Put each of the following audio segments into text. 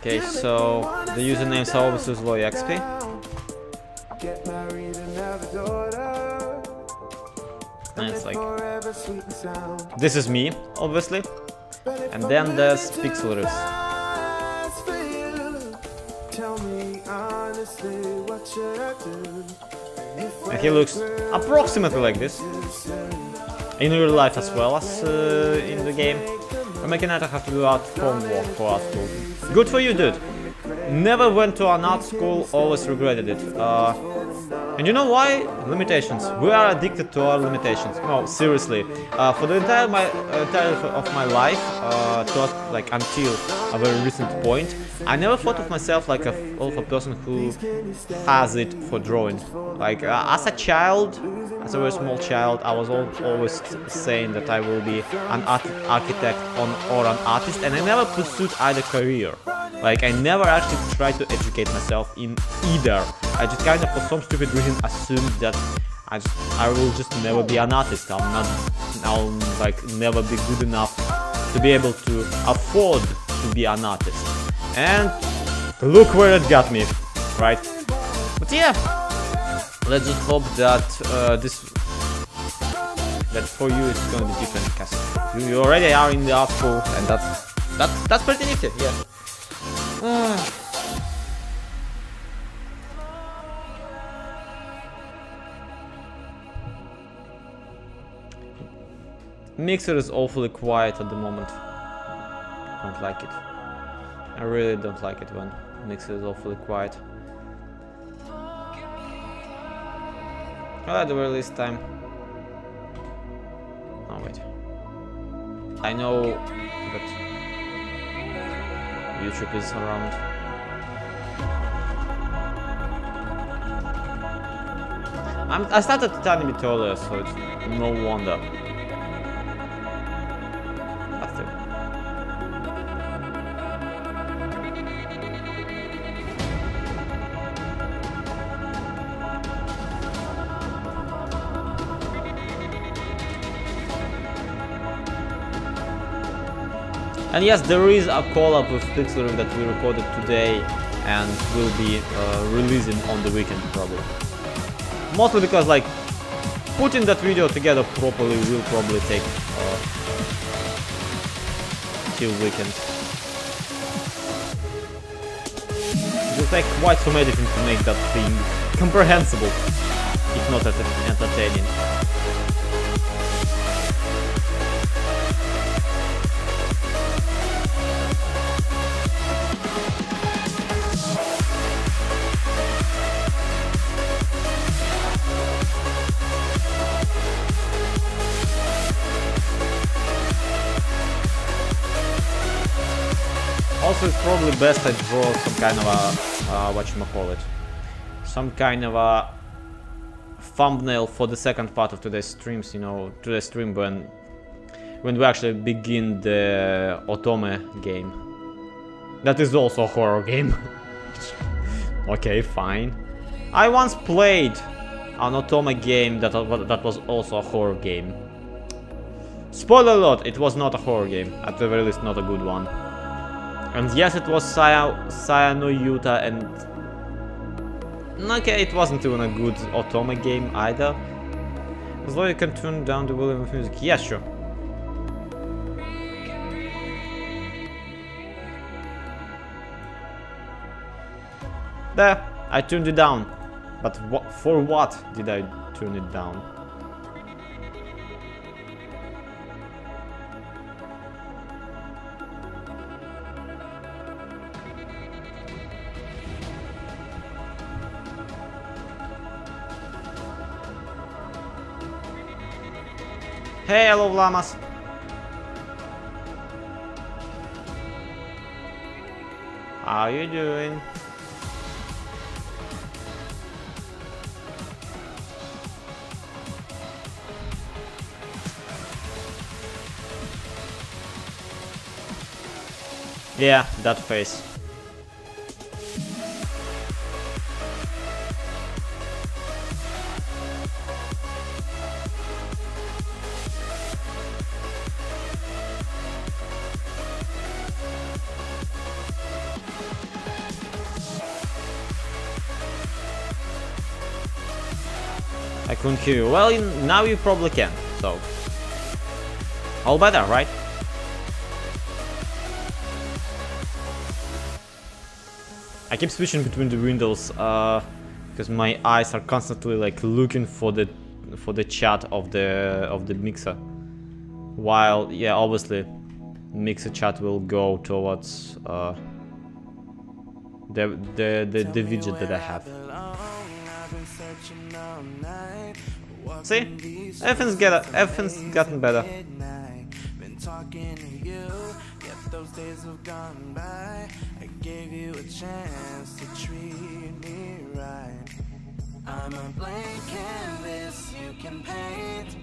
Okay, so the usernames are always use low XP. And it's like, this is me, obviously. And then there's Pixel Riffs. And he looks approximately like this. In real life as well as in the game. I'm making it, I have to do art homework for art school. Good for you, dude. Never went to an art school, always regretted it. And you know why? Limitations. We are addicted to our limitations. No, seriously. For the entire of my life, like until a very recent point, I never thought of myself like of a person who has it for drawing. Like as a child, as a very small child, I was always saying that I will be an architect or an artist, and I never pursued either career. Like I never actually tried to educate myself in either. I just kind of, for some stupid reason, assumed that I will just never be an artist. I'll like never be good enough to be able to afford to be an artist. And look where it got me, right? But yeah, let's just hope that that for you it's gonna be different, because you already are in the art school, and that's pretty nifty, yeah. Mixer is awfully quiet at the moment. Don't like it. I really don't like it when Mixer is awfully quiet. Well, at the very least time. Oh wait. I know that YouTube is around. I started a tiny bit earlier, so it's no wonder. And yes, there is a collab with Pixel that we recorded today and will be releasing on the weekend probably. Mostly because like putting that video together properly will probably take till weekend. It will take quite some editing to make that thing comprehensible, if not entertaining. Also, it's probably best I draw some kind of a, whatchamacallit, some kind of a thumbnail for the second part of today's streams, you know, today's stream when we actually begin the Otome game. That is also a horror game. Okay, fine. I once played an Otome game that was also a horror game. Spoiler alert, it was not a horror game, at the very least not a good one. And yes, it was Saya no Yuta, and okay, it wasn't even a good Otome game either. As though you can tune down the volume of music. Yeah, sure. There, I tuned it down. But for what did I tune it down? Hey, hello, llamas. How you doing? Yeah, that face. I couldn't hear you. Well, now you probably can, so... all better, right? I keep switching between the windows, because my eyes are constantly like looking for the chat of the mixer. While, yeah, obviously, mixer chat will go towards the widget that I have. See, everything's gotten better. Those days have gone by. I gave you a chance to treat me right. I'm a blank canvas you can paint.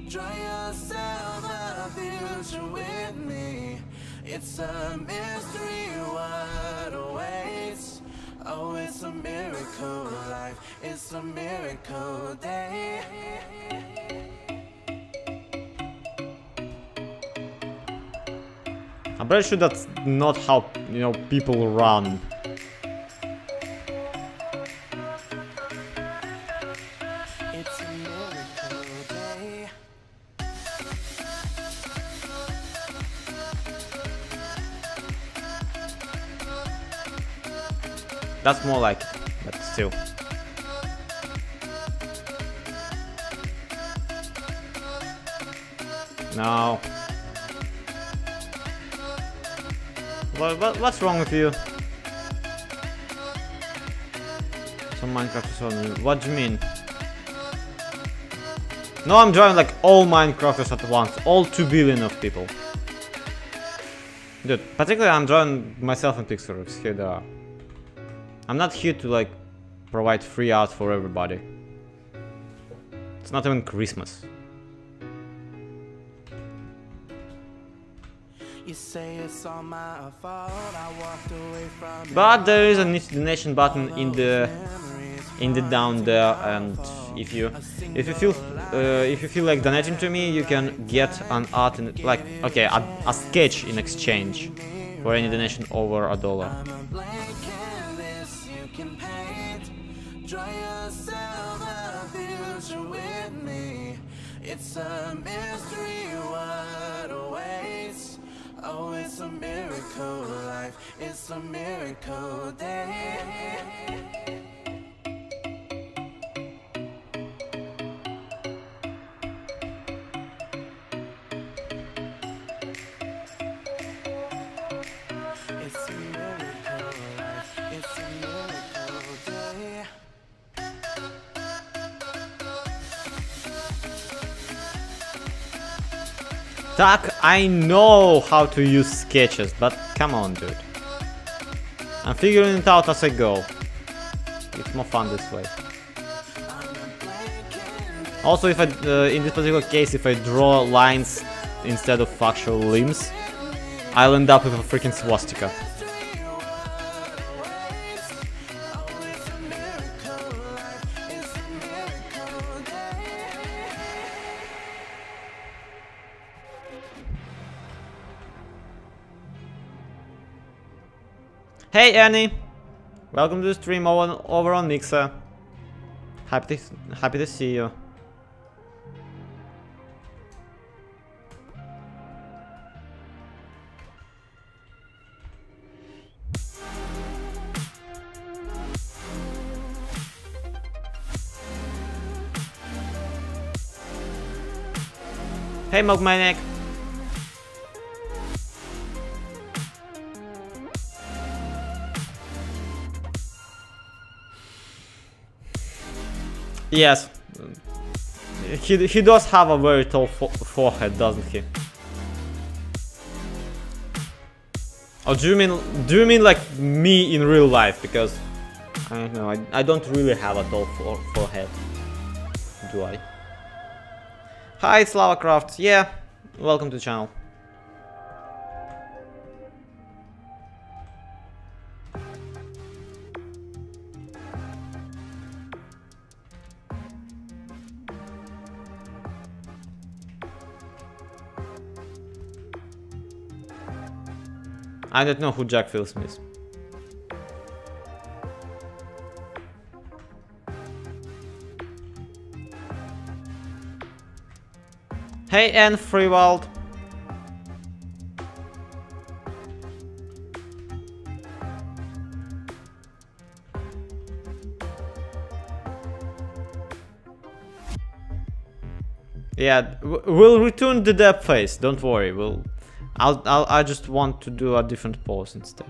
Draw yourself a future with me. It's a mystery what awaits. Oh, it's a miracle life. It's a miracle day. I'm pretty sure that's not how, you know, people run. It's a miracle day. That's more like it, but still. No. What's wrong with you? Some Minecraft is on. What do you mean? No, I'm drawing like all Minecrafters at once. All 2 billion of people. Dude, particularly I'm drawing myself in pixels. Here they are. I'm not here to like provide free art for everybody. It's not even Christmas. You say it's all my fault. I walked away from But there is a donation button in the down there, and if you feel like donating to me, you can get an art in like a sketch in exchange for any donation over $1. I'm a blank canvas you can paint. Draw yourself a future with me. It's a mystery what awaits. Oh, it's a miracle life. It's a miracle day. It's a miracle life. It's a miracle day. Tak, I know how to use sketches, but come on, dude. I'm figuring it out as I go. It's more fun this way. Also, if I, in this particular case, if I draw lines instead of actual limbs, I'll end up with a freaking swastika. Hey Annie, welcome to the stream over on Mixer. Happy to see you. Hey Mogmaniac. Yes, he does have a very tall forehead, doesn't he? Oh, do you mean like me in real life? Because I don't know, I don't really have a tall forehead, do I? Hi, it's LavaCraft. Yeah, welcome to the channel. I don't know who Jack Filson is. Hey, and Freewald. Yeah, we'll return the depth phase. Don't worry. I just want to do a different pose instead.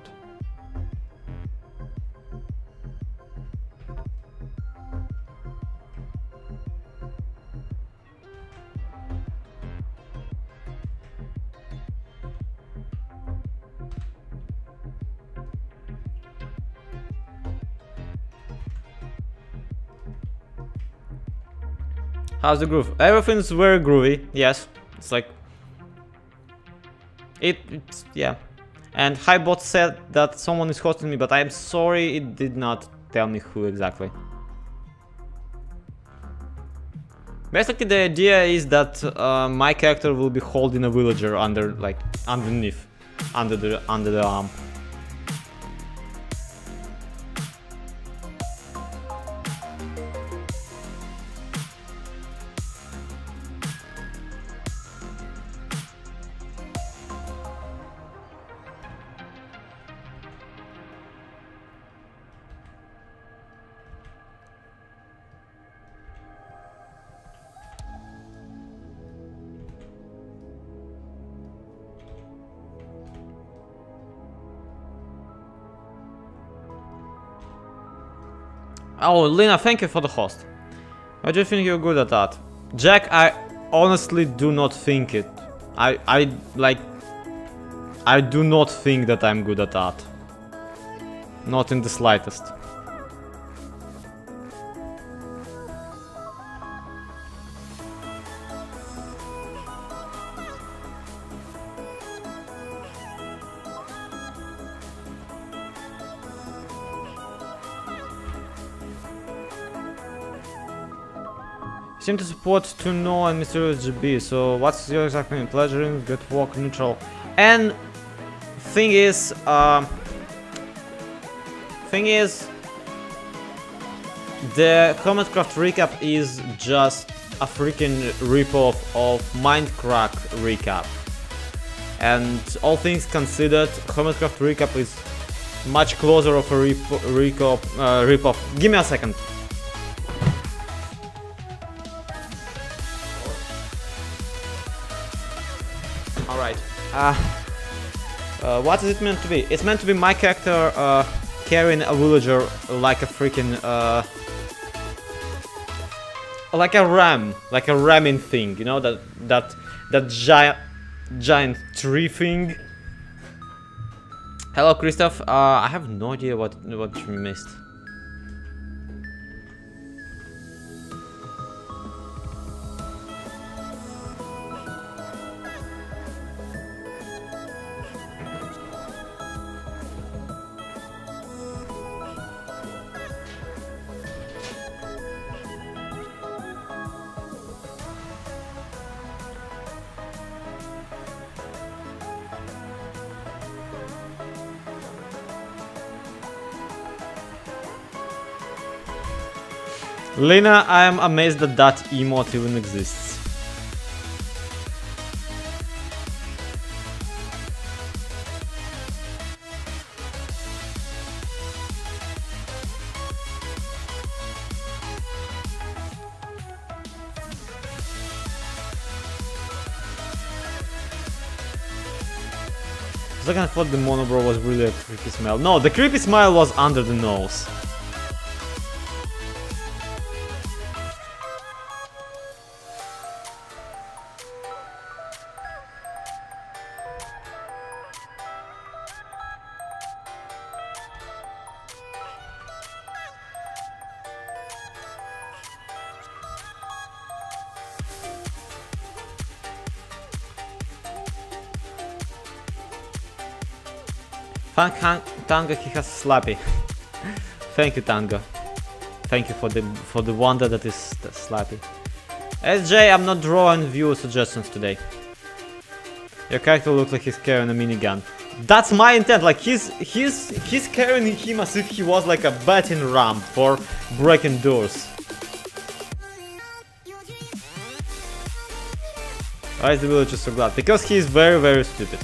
How's the groove? Everything's very groovy. Yes, it's like it's yeah. And Highbot said that someone is hosting me, but I'm sorry, it did not tell me who exactly. Basically, the idea is that my character will be holding a villager underneath, under the arm. Oh, Lena, thank you for the host. I do think you're good at that. Jack, I honestly do not think it. I do not think that I'm good at that. Not in the slightest. Seem to support 2No and Mysterious GB, so what's your exact name? Pleasuring, good walk, neutral. And thing is, the Cometcraft recap is just a freaking ripoff of Minecraft recap. And all things considered, Cometcraft recap is much closer of a ripoff. Give me a second. Alright, what is it meant to be? It's meant to be my character carrying a villager like a freaking like a ramming thing, you know, that giant tree thing. Hello, Christoph. I have no idea what you missed. Lena, I am amazed that that emote even exists. I second thought the monobrow was really a creepy smile. No, the creepy smile was under the nose. Tanga, he has slappy. Thank you, Tanga. Thank you for the wonder that is slappy. SJ, I'm not drawing viewer suggestions today. Your character looks like he's carrying a minigun. That's my intent. Like he's carrying him as if he was like a batting ram for breaking doors. Why is the villager so glad? Because he is very, very stupid.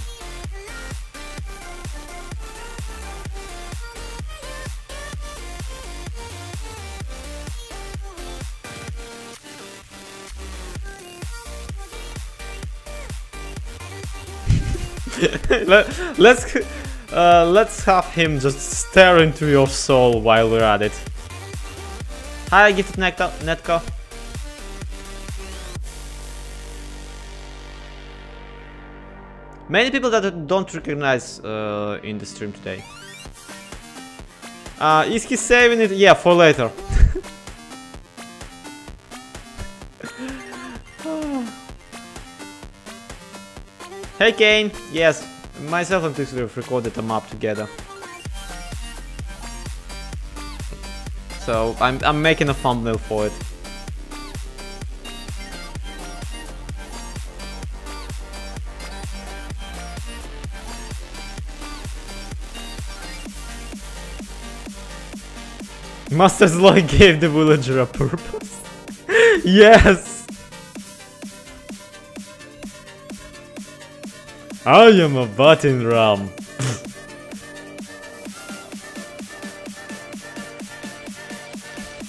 Let's have him just stare into your soul while we're at it. Hi, gifted Netco. Many people that I don't recognize in the stream today. Is he saving it? Yeah, for later. Hey Kane! Yes, myself and Pixel have recorded a map together. So I'm making a thumbnail for it. Master Sloy gave the villager a purpose. Yes! I am a button ram.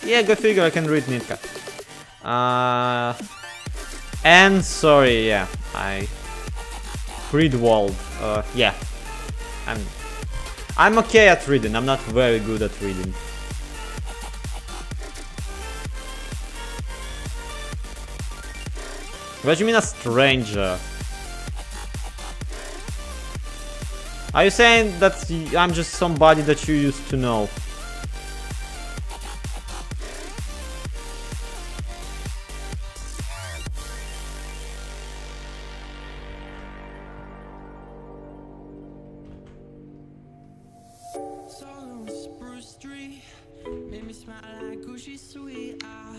Yeah, go figure, I can read Nitka. And sorry, yeah, I read walled. Yeah, I'm okay at reading. I'm not very good at reading. What do you mean a stranger? Are you saying that I'm just somebody that you used to know?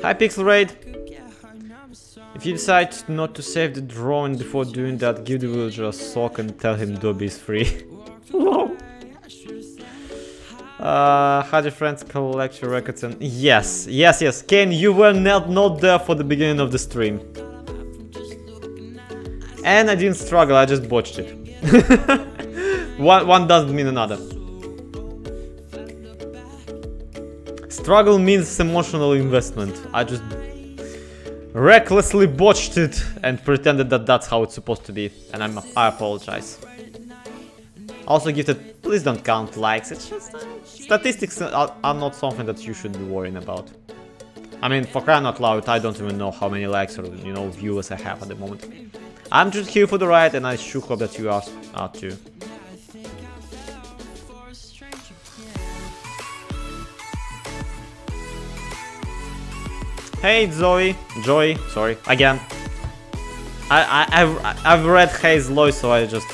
Hi Pixel Raid. If you decide not to save the drawing before doing that, give the villager a sock and tell him Dobby is free. Had your friends collect your records and... Yes. Kane, you were not there for the beginning of the stream. And I didn't struggle, I just botched it. One doesn't mean another. Struggle means emotional investment. I just recklessly botched it and pretended that that's how it's supposed to be. And I apologize. Also gifted, please don't count likes. It's just statistics are not something that you should be worrying about. I mean, for crying out loud, I don't even know how many likes or viewers I have at the moment. I'm just here for the ride, and I sure hope that you are too. Hey Joy, sorry, again. I've read Hey Zoe, so I just...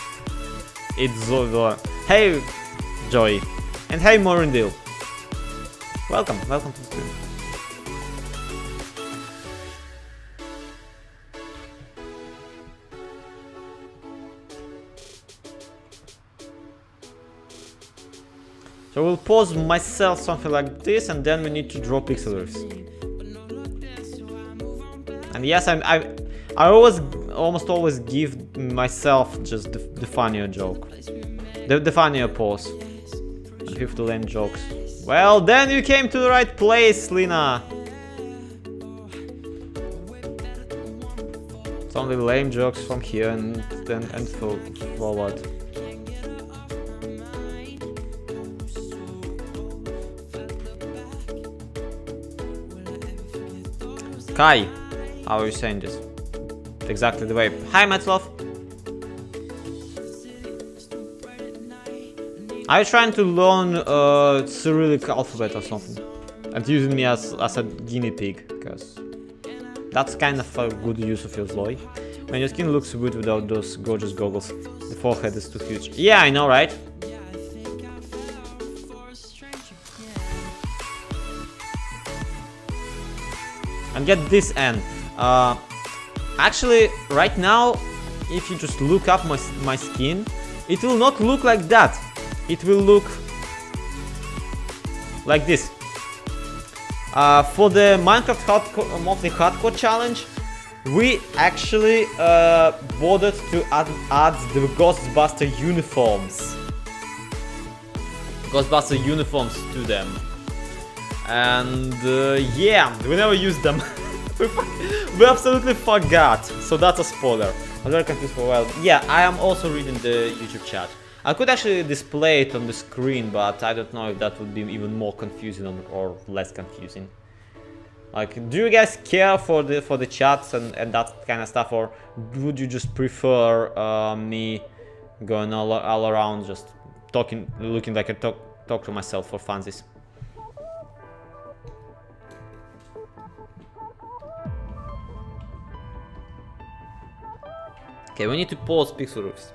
It's Zoe. Hey Joy, and hey Morindale. Welcome to the stream. So we'll pause myself something like this, and then we need to draw pixelers. And yes, I almost always give myself just the funnier joke, the funnier pause. And 50 lame jokes. Well, then you came to the right place, Lina. It's only lame jokes from here and forward. Kai, how are you saying this? Exactly the way. Hi, Metzlov. Are you trying to learn Cyrillic alphabet or something? And using me as a guinea pig? Because that's kind of a good use of your Zoe. Man, your skin looks good without those gorgeous goggles. The forehead is too huge. Yeah, I know, right? And get this N. Actually, right now, if you just look up my skin, it will not look like that. It will look like this. For the Minecraft monthly hardcore challenge, we actually bothered to add the Ghostbuster uniforms. Ghostbuster uniforms to them. And yeah, we never used them. We absolutely forgot. So that's a spoiler. I'm very confused for a while. Yeah, I am also reading the YouTube chat. I could actually display it on the screen, but I don't know if that would be even more confusing or less confusing. Like, do you guys care for the chats and that kind of stuff, or would you just prefer me going all around just talking, looking like I talk to myself for funsies? Okay, we need to pause pixel roofs.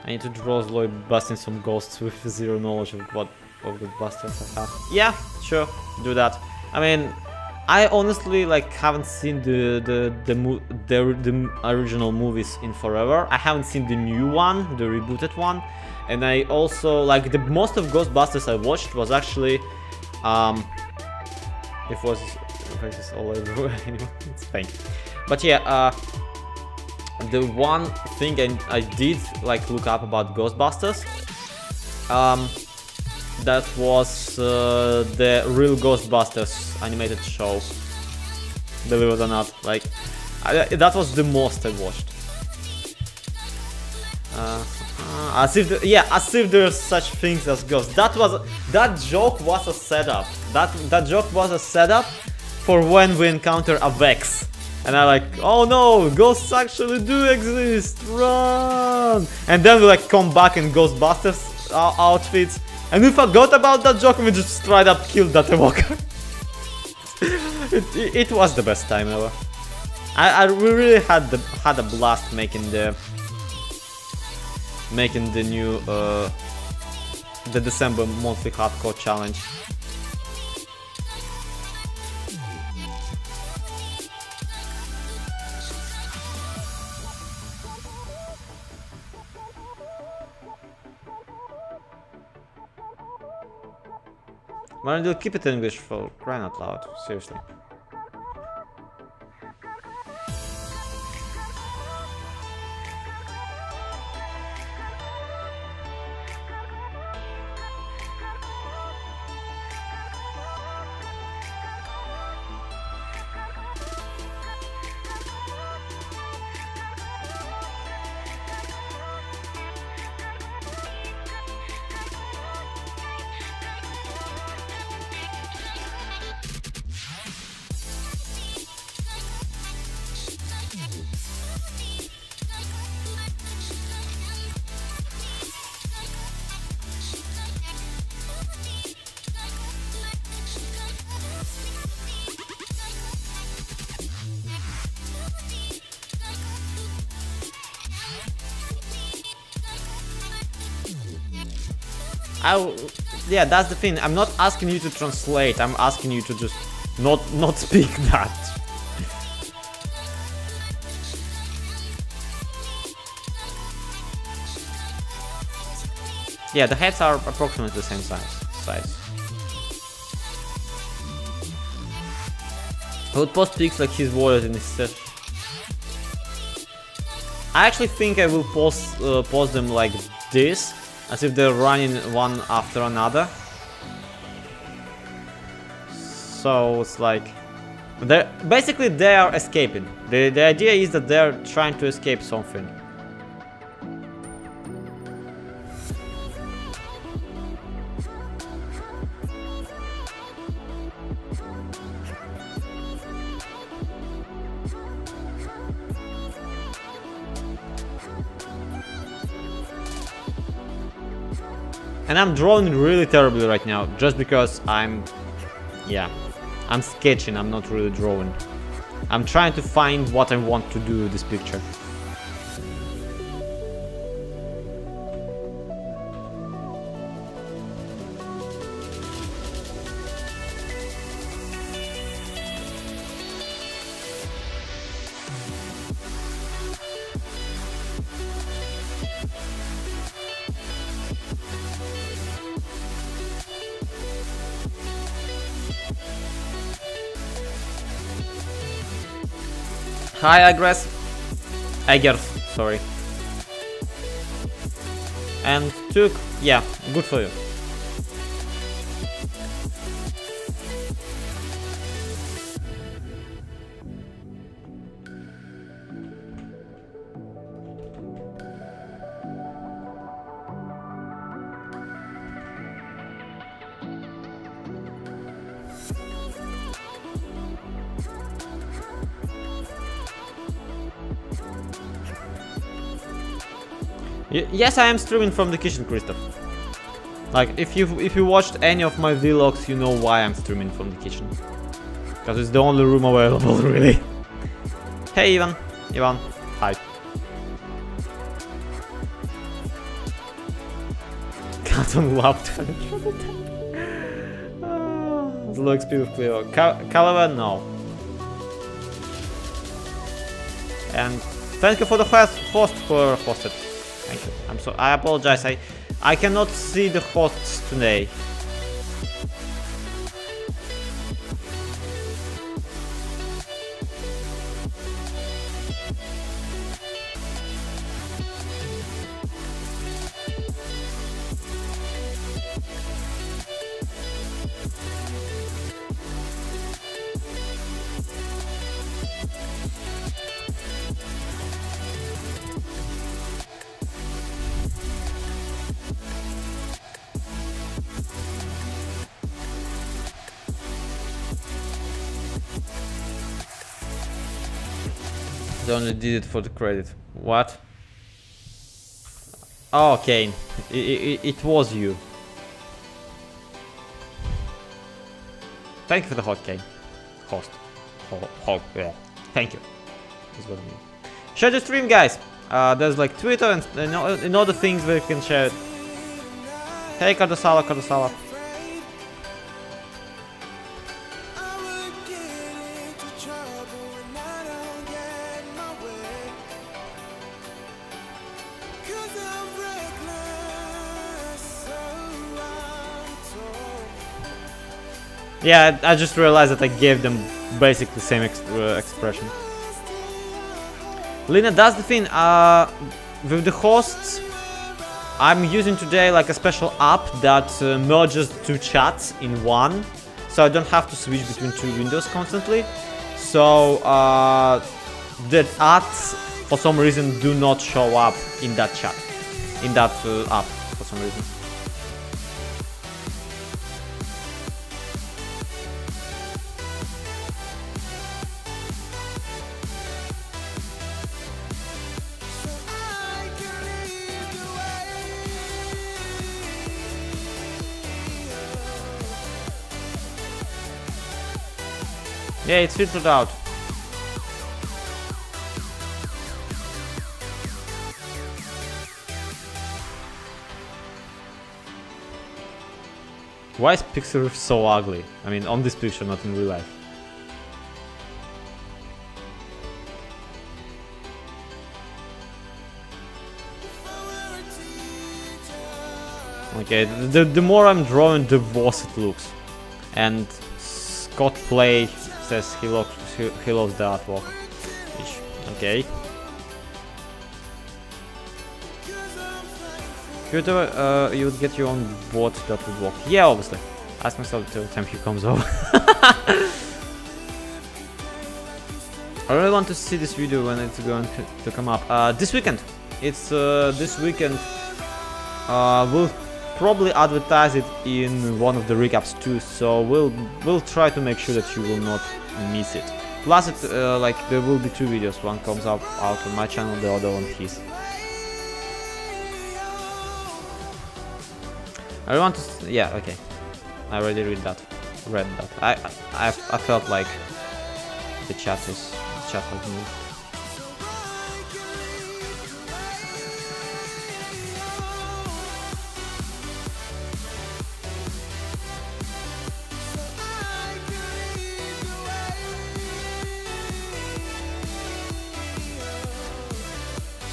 I need to draw Lloyd busting some ghosts with zero knowledge of what Ghostbusters I have. Yeah, sure, do that. I mean, I honestly like haven't seen the original movies in forever. I haven't seen the new one, the rebooted one, and I also like the most of Ghostbusters I watched was actually it was faces all over. Anyway, it's fine. But yeah, the one thing I did like look up about Ghostbusters, that was the real Ghostbusters animated show. Believe it or not, like that was the most I watched. As if there's such things as ghosts. That joke was a setup. That joke was a setup for when we encounter a Vex. And I'm like, oh no, ghosts actually do exist, run! And then we like come back in Ghostbusters outfits, and we forgot about that joke and we just straight up killed that evoker. it was the best time ever. We really had a blast making the new the December monthly hardcore challenge. Why don't you keep it in English for crying out loud? Seriously. Yeah, that's the thing. I'm not asking you to translate. I'm asking you to just not speak that. Yeah, the heads are approximately the same size. I would post pics like his wallet in his set. I actually think I will post them like this, as if they're running one after another. So it's like basically they are escaping. The idea is that they're trying to escape something. And I'm drawing really terribly right now, just because I'm sketching, I'm not really drawing. I'm trying to find what I want to do with this picture. Hi, Eggers, sorry. And took, yeah, good for you. Yes, I am streaming from the kitchen, Christoph. Like, if you watched any of my vlogs, you know why I'm streaming from the kitchen. Because it's the only room available, really. Hey, Ivan. Hi. Cotton laptop. The low XP with Cleo. Caliban, no. And thank you for the host for hosted. Thank you. I apologize. I cannot see the hosts today. They only did it for the credit. What? Oh, Kane. It was you. Thank you for the hot, Kane. Host. Hot, yeah. Thank you. That's what I mean. Share the stream, guys. There's like Twitter and other things where you can share it. Hey, Kadasala. Yeah, I just realized that I gave them basically the same expression. Lina, that's the thing. With the hosts, I'm using today like a special app that merges two chats in one, so I don't have to switch between two windows constantly. So the ads for some reason do not show up in that chat, in that app for some reason. Yeah, it's filtered out. Why is Pixel so ugly? I mean, on this picture, not in real life. Okay, the more I'm drawing, the worse it looks. And Scott Play says he loves the artwork. Okay. If you would get your own bot that would work. Yeah, obviously. Ask myself till the time he comes over. I really want to see this video when it's going to come up. This weekend. It's this weekend. We'll probably advertise it in one of the recaps too, so we'll try to make sure that you will not miss it. Plus, it like there will be two videos. One comes out on my channel, the other on his. I want to. Yeah, okay. I already read that. I felt like the chat was moved.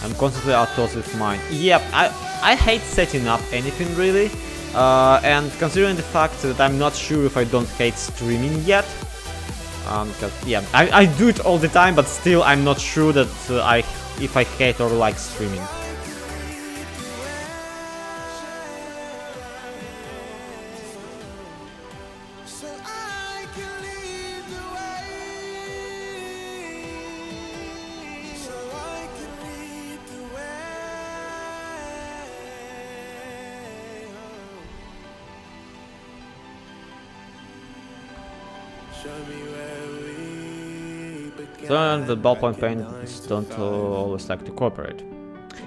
I'm constantly outsourced with mine. Yep, I hate setting up anything really, and considering the fact that I'm not sure if I don't hate streaming yet, 'Cause, yeah, I do it all the time, but still I'm not sure that if I hate or like streaming. So I can lead the way. So I can lead the way. Show me where we began. So the ballpoint pens don't always like to cooperate.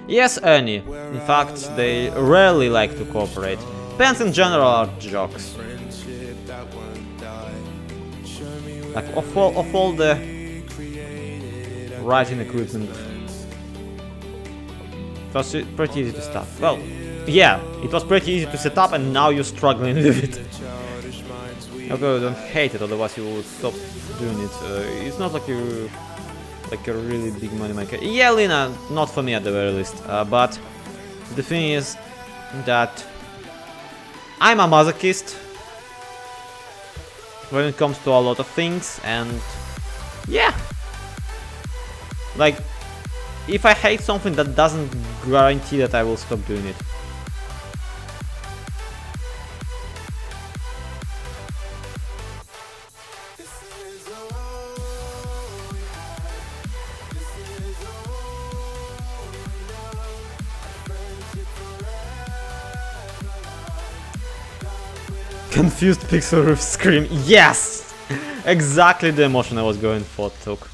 Yes, Ernie. In fact, they rarely like to cooperate. Pens in general are jokes. Friendship that won't die. Show me Like of all the writing equipment, it was pretty easy to start. Well, yeah, it was pretty easy to set up, and now you're struggling with it. childish minds we Okay, don't hate it, otherwise you will stop doing it. It's not like you like a really big money maker. Yeah, Lena, not for me at the very least. But the thing is that I'm a masochist when it comes to a lot of things, and yeah, like if I hate something, that doesn't guarantee that I will stop doing it. Confused pixel roof scream. Yes! Exactly the emotion I was going for, Took.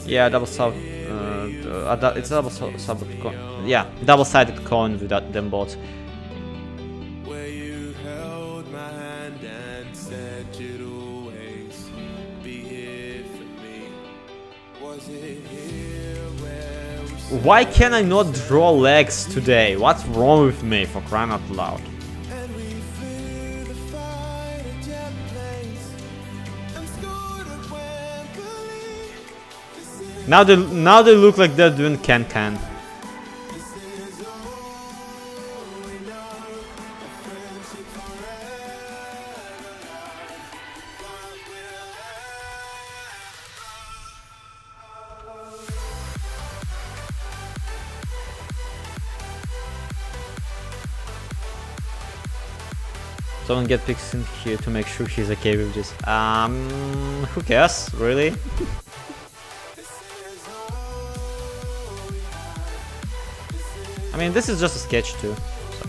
Yeah, double sub. It's double sub. Yeah, double-sided coin with them both. where you held my hand and said you'd always be here for me. Was it here where we Why can I not draw legs today? What's wrong with me, for crying out loud? and we flew the fighter jet planes and scored at Wembley. Now they look like they're doing can-can. Someone get Pix in here to make sure she's okay with this. Who cares, really? I mean, this is just a sketch too. So.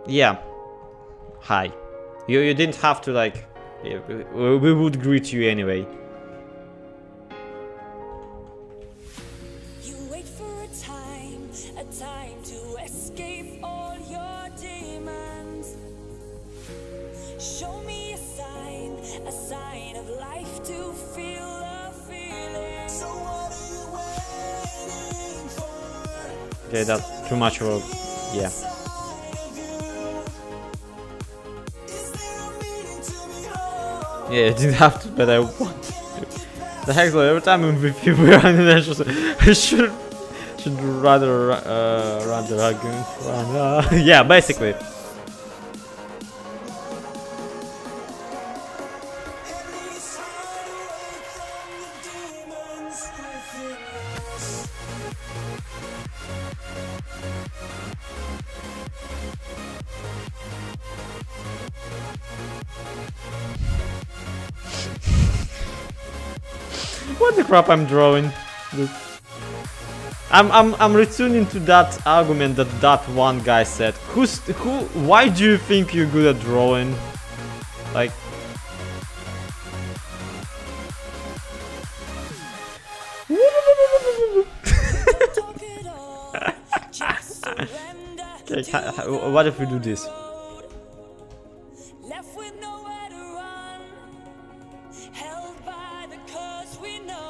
Yeah. Hi. You didn't have to, like, yeah, we would greet you anyway. You wait for a time to escape all your demons. Show me a sign of life to feel the feeling. So what are you waiting for? Okay, that's too much of a, yeah. Yeah, I didn't have to, but I wanted to. The heck, every time I'm with you, we're on the I should rather run the lagoon. Yeah, basically. What the crap I'm drawing? I'm returning to that argument that one guy said. Why do you think you're good at drawing? Like, okay, what if we do this? Left with nowhere to run, held by the curse we know.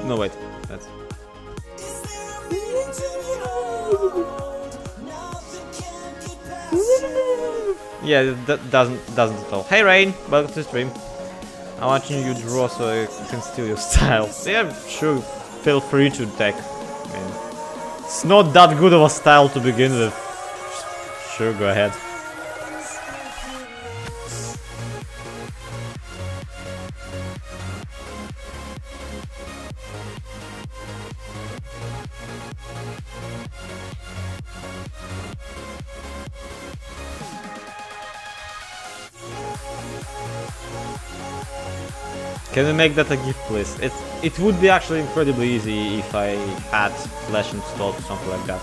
No, wait. That's... Yeah, that doesn't at all. Hey Rain, welcome to the stream. I'm watching you draw so I can steal your style. Yeah, sure, feel free to take. I mean, it's not that good of a style to begin with. Sure, go ahead. Can we make that a gift, please? It would be actually incredibly easy if I had Flash installed or something like that.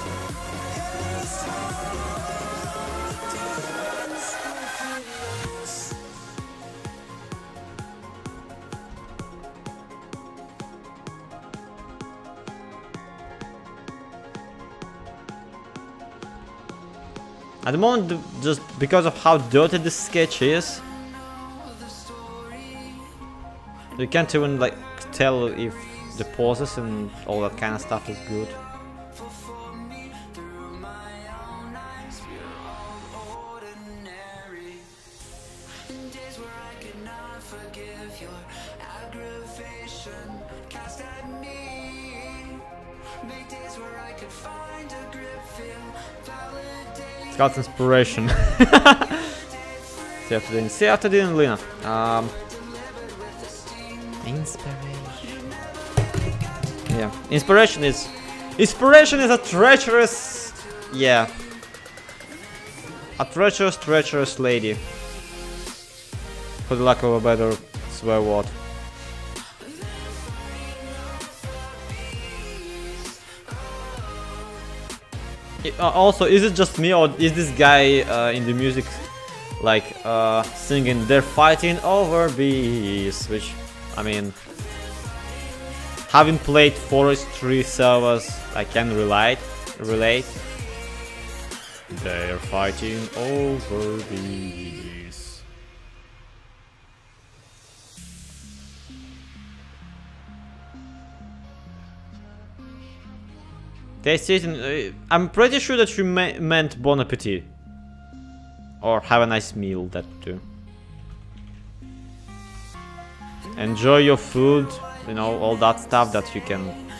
At the moment, just because of how dirty this sketch is, you can't even like tell if the poses and all that kind of stuff is good. Got inspiration. See after dinner, Lena. Inspiration. Yeah, inspiration is a treacherous, yeah, a treacherous lady, for the lack of a better swear word. Also, is it just me, or is this guy in the music like singing "They're fighting over bees"? Which, I mean, having played forestry servers, I can relate. They're fighting over bees. I'm pretty sure that you meant bon appetit. Or have a nice meal, that too. Enjoy your food, you know, all that stuff that you can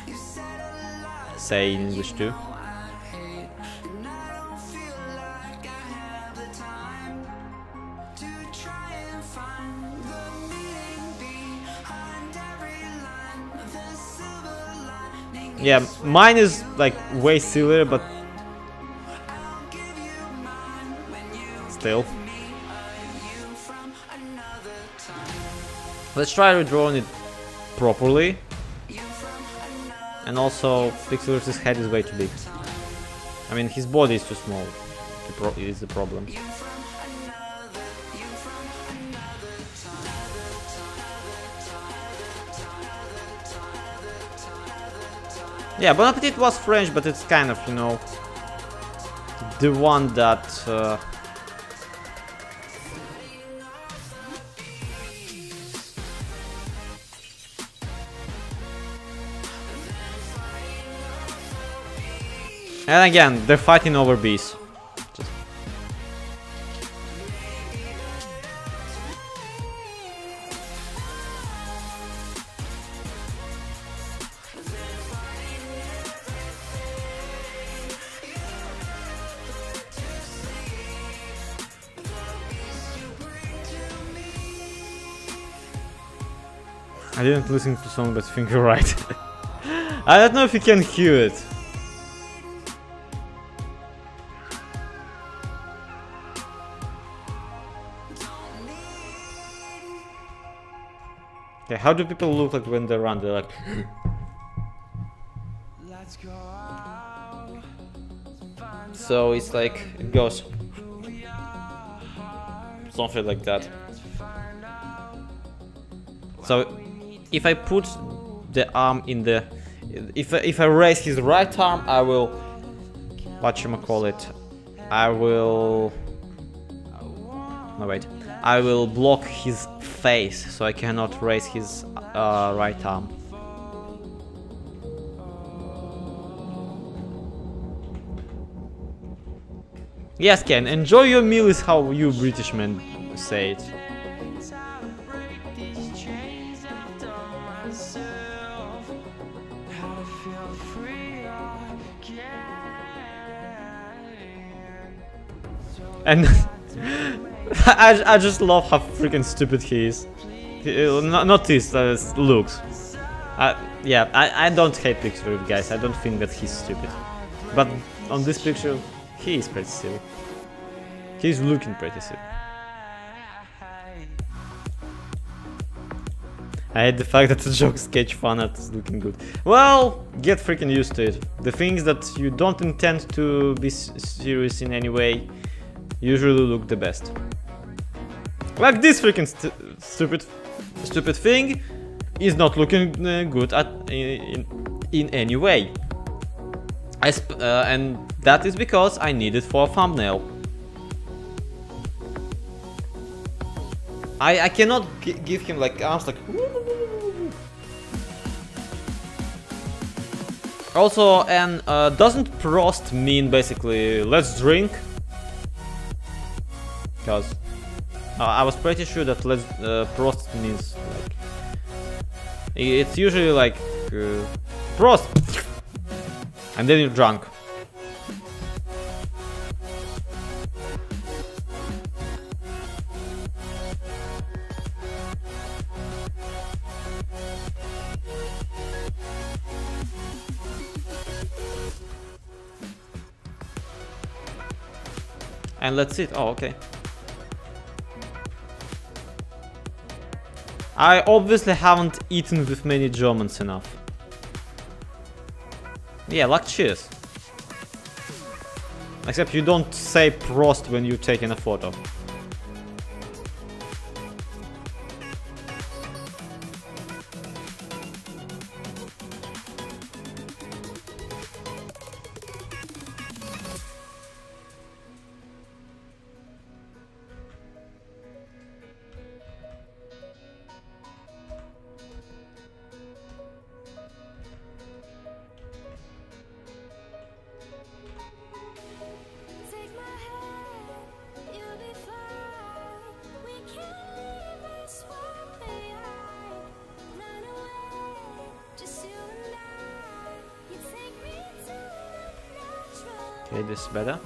say in English too. Yeah, mine is like way sillier, but still. Let's try redrawing it properly. And also, Pixel's head is way too big. I mean, his body is too small. Is the problem. Yeah, Bon Appetit was French, but it's kind of, you know, the one that and again, they're fighting over bees. I didn't listen to the song, but I think you're right. I don't know if you can hear it. Okay, how do people look like when they run? They're like... So it's like, it goes... something like that. So if I put the arm in the... If I raise his right arm, I will... whatchamacallit? I will... No, wait. I will block his face, so I cannot raise his right arm. Yes, Ken, enjoy your meal is how you British men say it. And I just love how freaking stupid he is. Not this, looks. Yeah, I don't hate picture of guys. I don't think that he's stupid. But on this picture, he is pretty silly. He's looking pretty silly. I hate the fact that the jokes catch fun at looking good. Well, get freaking used to it. The things that you don't intend to be serious in any way usually look the best. Like this freaking stupid thing is not looking good in any way. And that is because I need it for a thumbnail. I cannot give him like arms like. Also, and doesn't Prost mean basically let's drink? Because I was pretty sure that let's Prost means like it's usually like Prost, and then you're drunk. And let's see. Oh, okay. I obviously haven't eaten with many Germans enough. Yeah, like cheers. Except you don't say Prost when you're taking a photo. Okay, this is better.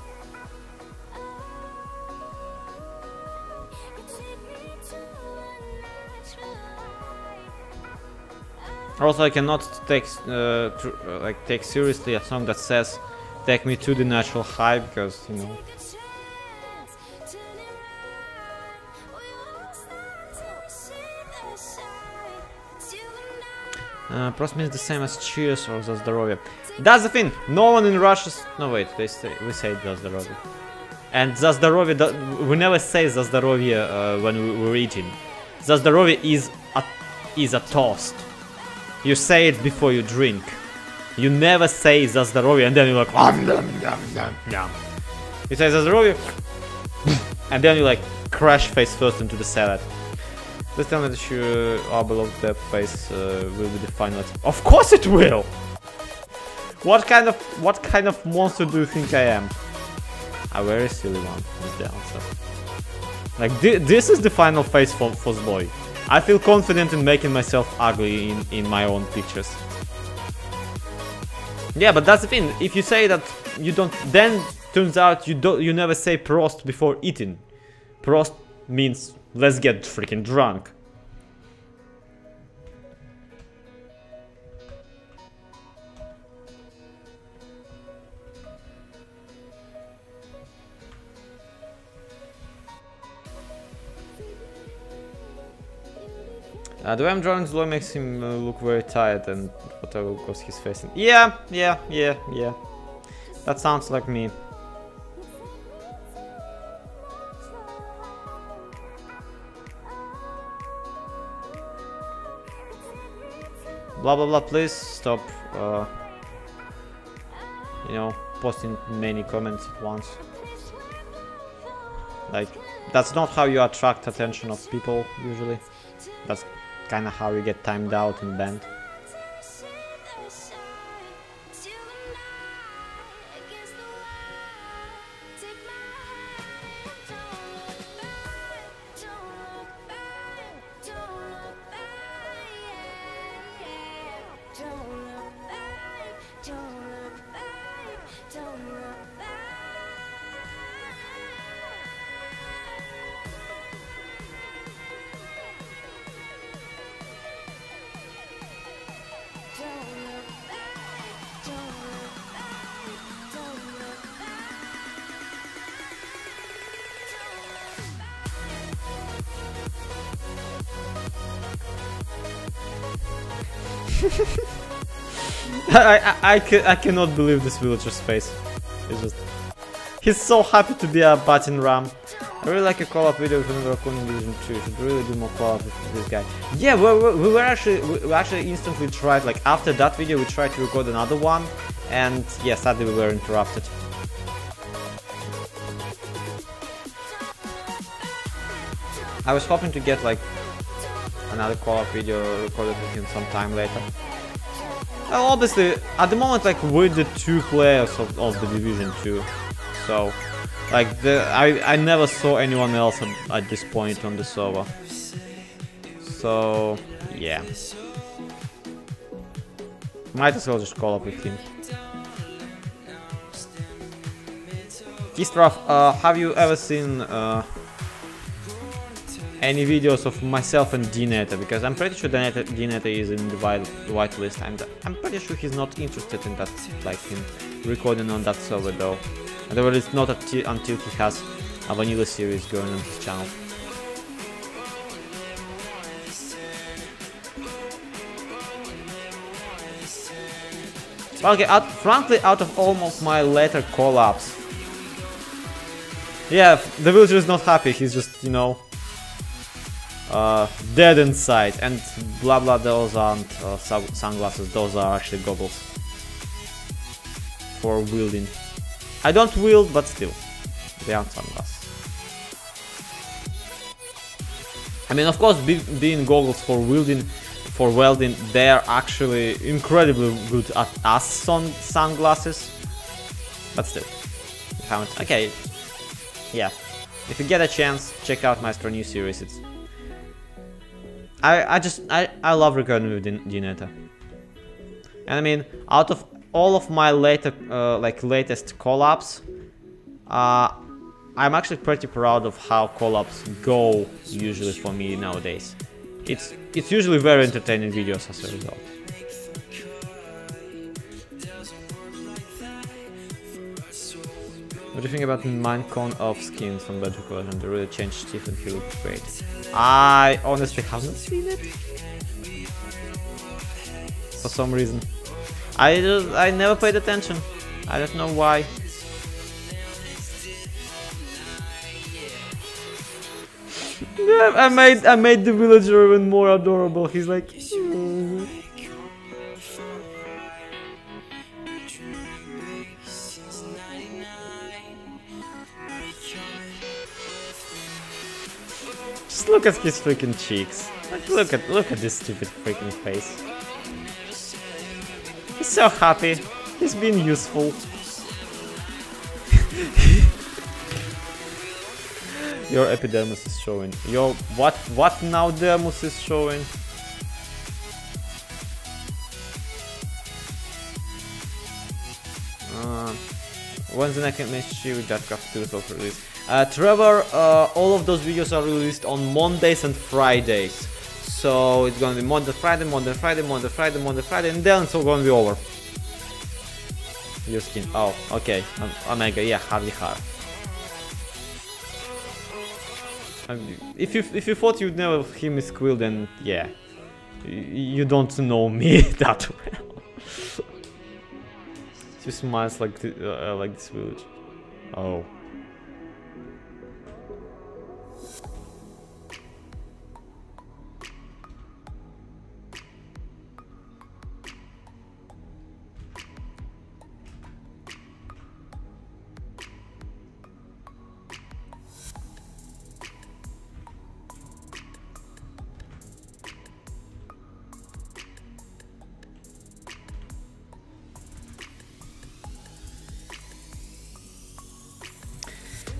Also, I cannot take take seriously a song that says "Take me to the natural high" because you know. Prost means the same as cheers or za zdrowie. That's the thing. No one in Russia. No wait, we say za zdrowie. And za zdrowie, we never say za zdrowie when we're eating. Za zdrowie is a toast. You say it before you drink. You never say za zdrowie and then you're like you say za zdrowie and then you like crash face first into the salad. Please tell me that you are below the face will be the final. Of course it will! What kind of monster do you think I am? A very silly one is the answer. Like this is the final face for Zboy. I feel confident in making myself ugly in my own pictures. Yeah, but that's the thing. If you say that you don't, then turns out you never say Prost before eating. Prost means let's get freaking drunk. The way I'm drawing Zloy makes him look very tired and whatever because he's facing. Yeah. That sounds like me. Blah blah blah, please stop you know, posting many comments at once. Like, that's not how you attract attention of people usually. That's kinda how you get timed out and banned. I cannot believe this villager's face. It's just... He's so happy to be a battering ram. I really like a collab video with another Raccoon in Division 2. Should really do more collabs with this guy. Yeah, we actually instantly tried, like after that video we tried to record another one, and yeah, sadly we were interrupted. I was hoping to get like another collab video recorded with him sometime later. Well, obviously, at the moment, like we're the 2 players of the Division 2, so like I never saw anyone else at this point on the server. So yeah, might as well just call up with him. Kistraf, have you ever seen any videos of myself and Dneta? Because I'm pretty sure Dneta is in the whitelist. I'm pretty sure he's not interested in that, like in recording on that server though. Otherwise, it's not until he has a vanilla series going on his channel. Okay, frankly, out of all of my later collabs, yeah, the villager is not happy. He's just, you know, dead inside, and blah blah, those aren't sunglasses, those are actually goggles for wielding. I don't wield, but still, they aren't sunglasses. I mean, of course, being goggles for wielding, for welding, they are actually incredibly good as sunglasses, but still, you haven't. Okay, yeah, if you get a chance, check out my new series. It's I love recording with Dneta. And I mean, out of all of my latest collabs, I'm actually pretty proud of how collabs go usually for me nowadays. It's usually very entertaining videos as a result. What do you think about the Minecon of skins from Bedrock Legend? They really changed Steve and he looked great. I honestly haven't seen it for some reason. I never paid attention. I don't know why. Yeah, I made the villager even more adorable. He's like, just look at his freaking cheeks. Like, look at this stupid freaking face. He's so happy. He's being useful. Your epidermis is showing. Your what now dermis is showing? When's the next issue with Jetcraft 2 will release? Trevor, all of those videos are released on Mondays and Fridays. So it's gonna be Monday, Friday, Monday, Friday, Monday, Friday, Monday, Friday, and then it's all gonna be over. Your skin. Oh, okay. Omega, yeah, hardly hard. If you thought you'd never hear me squeal, then yeah, you don't know me that well. She smiles like this village. Oh.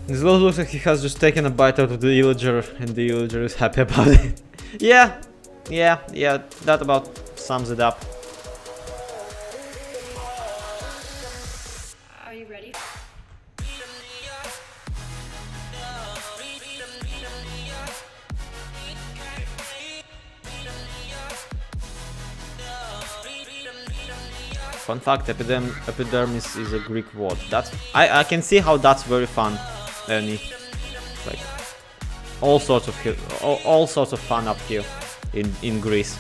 This world looks like he has just taken a bite out of the villager, and the villager is happy about it. Yeah, that about sums it up. Are you ready? Fun fact, epidermis is a Greek word. That's I can see how that's very fun, Ernie. Like all sorts of fun up here in Greece.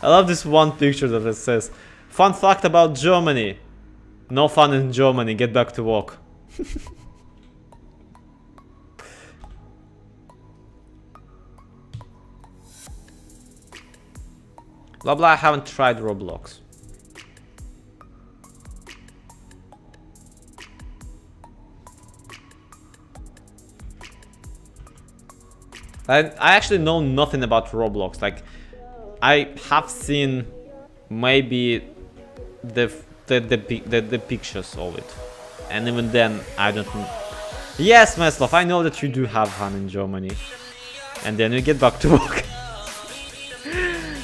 I love this one picture that it says, "Fun fact about Germany. No fun in Germany, get back to work." Blah blah, I haven't tried Roblox. I actually know nothing about Roblox. Like, I have seen maybe the pictures of it, and even then I don't know. Yes, Meslov, I know that you do have fun in Germany, and then you get back to work.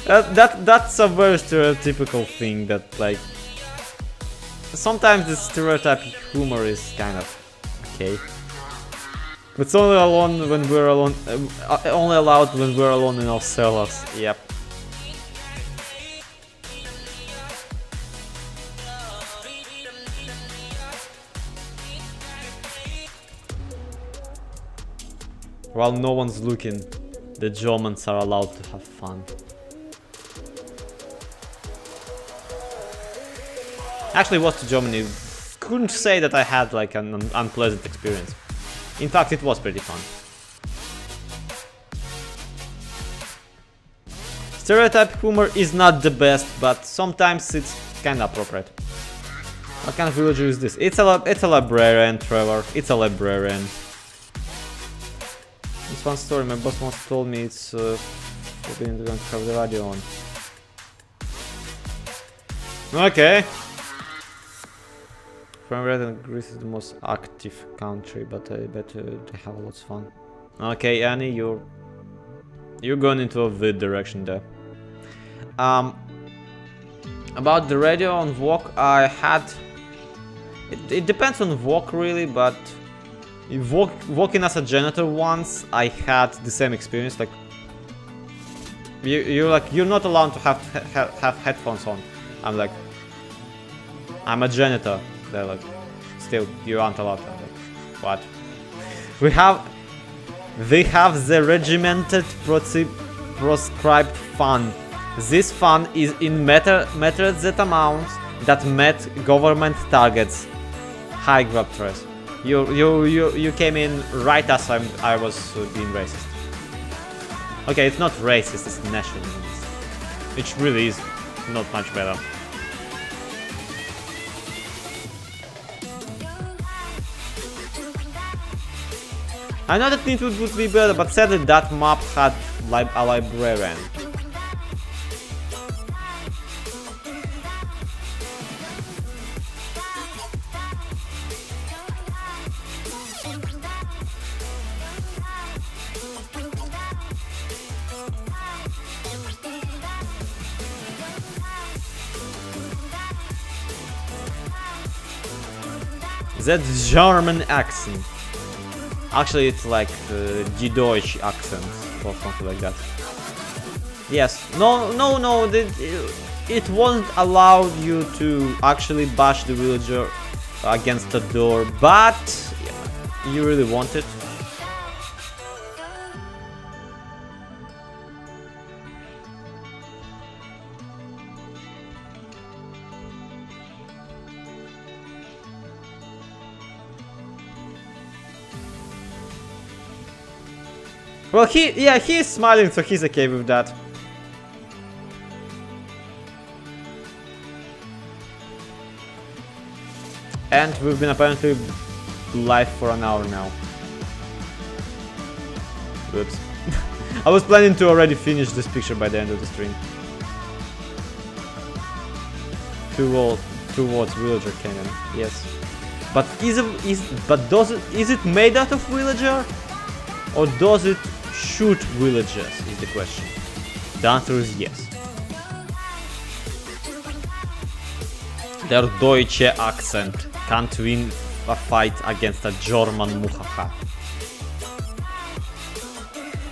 That's a very stereotypical thing. That, like, sometimes the stereotypic humor is kind of okay. It's only alone when we're alone. Only allowed when we're alone in our cellars. Yep. While no one's looking, the Germans are allowed to have fun. Actually, was to Germany. Couldn't say that I had like an unpleasant experience. In fact, it was pretty fun. Stereotype humor is not the best, but sometimes it's kind of appropriate. What kind of villager is this? It's a librarian, Trevor. It's a librarian. This one story my boss once told me it's forbidden to have the radio on. Okay. From red and Greece is the most active country, but I bet they have lots of fun. Okay, Annie, you're going into a weird direction there. About the radio on VOG, I had. It depends on VOG really, but working as a janitor once, I had the same experience. Like you're not allowed to have headphones on. I'm like, I'm a janitor. They're like, still, you aren't allowed. I'm like, what? They have the regimented prescribed fun. This fun is in metered that amounts that met government targets. High grab trace. You came in right as I was being racist. Okay, it's not racist, it's nationalist. Which really is not much better. I know that Nintwood would be better, but sadly that map had a librarian. That German accent. Actually, it's like Die Deutsch accent or something like that. Yes. No. It won't allow you to actually bash the villager against the door, but yeah, you really want it. Well, he's smiling, so he's okay with that. And we've been apparently live for an hour now. Oops. I was planning to already finish this picture by the end of the stream. Two words, villager cannon. Yes. But is it made out of villager? Or does it shoot villagers, is the question. The answer is yes. Their Deutsche accent can't win a fight against a German muhaha.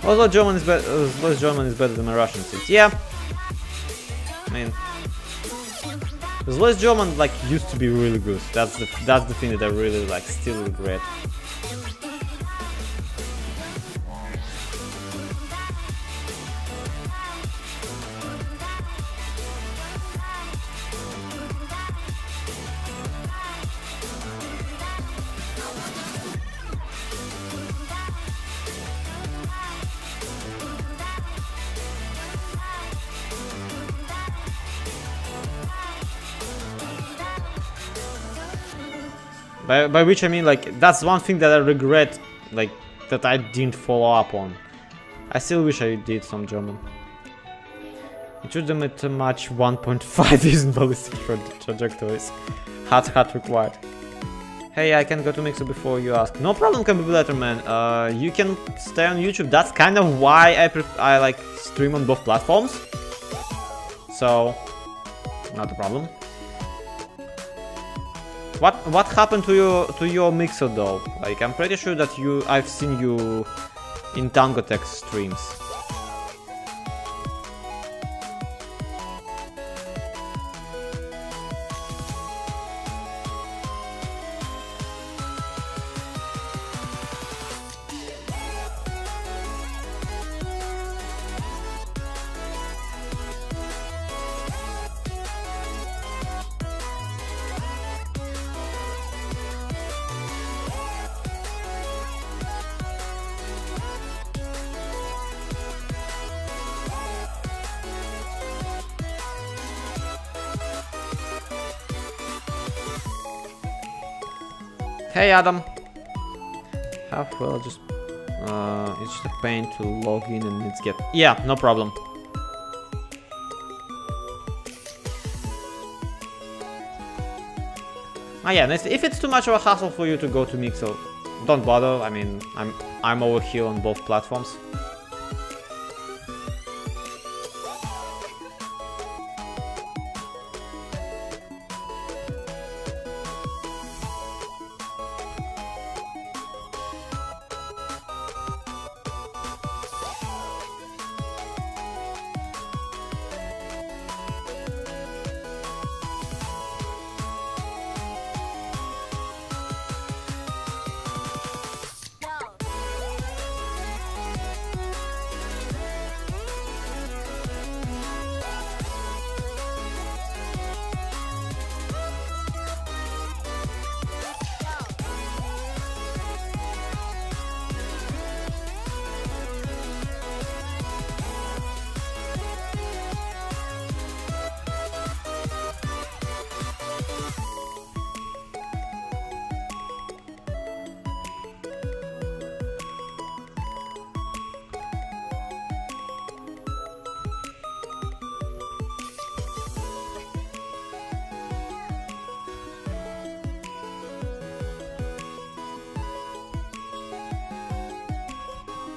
Although German is better than my Russian seats. Yeah. I mean, West German like used to be really good. That's the thing that I really like, still regret. By which I mean, like, that's one thing that I regret, like, that I didn't follow up on. I still wish I did some German. Introduce to match 1.5 using ballistic trajectories. Hard required. Hey, I can go to Mixer before you ask. No problem, can be Letterman. You can stay on YouTube. That's kind of why I like stream on both platforms. So, not a problem. What happened to your Mixer though? Like, I'm pretty sure that I've seen you in Tangotech streams. Hey Adam. How well just it's just a pain to log in and it's get yeah, no problem. Yeah, if it's too much of a hassle for you to go to Mixer, don't bother. I mean, I'm over here on both platforms.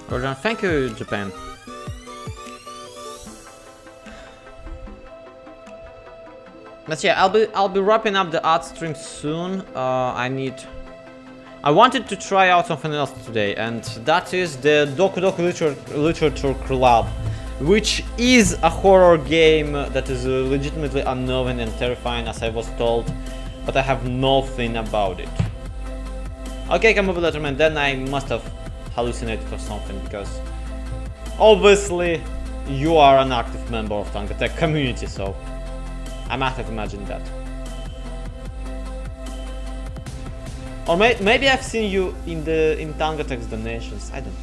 Gordon, thank you, Japan. But yeah, I'll be wrapping up the art stream soon. I wanted to try out something else today, and that is the Doku Doku Literature Club, which is a horror game that is legitimately unnerving and terrifying, as I was told, but I have nothing about it. Okay, come over, Letterman, then I must have hallucinated or something, because obviously you are an active member of Tangotech community, so I might have imagined that. Or maybe I've seen you in Tangotech's donations, I don't know.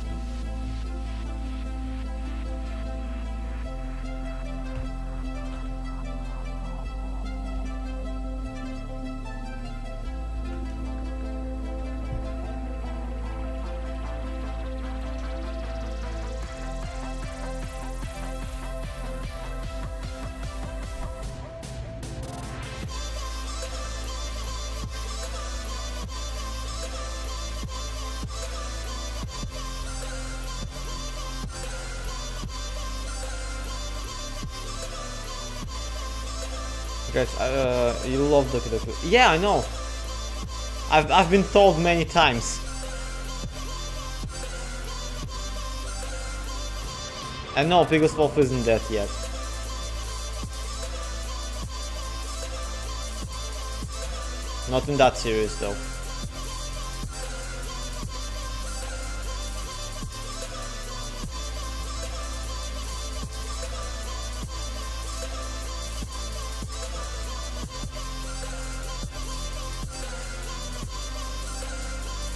Guys, you love Doki Doki. Yeah, I know. I've been told many times. And no, Biggest Wolf isn't dead yet. Not in that series though.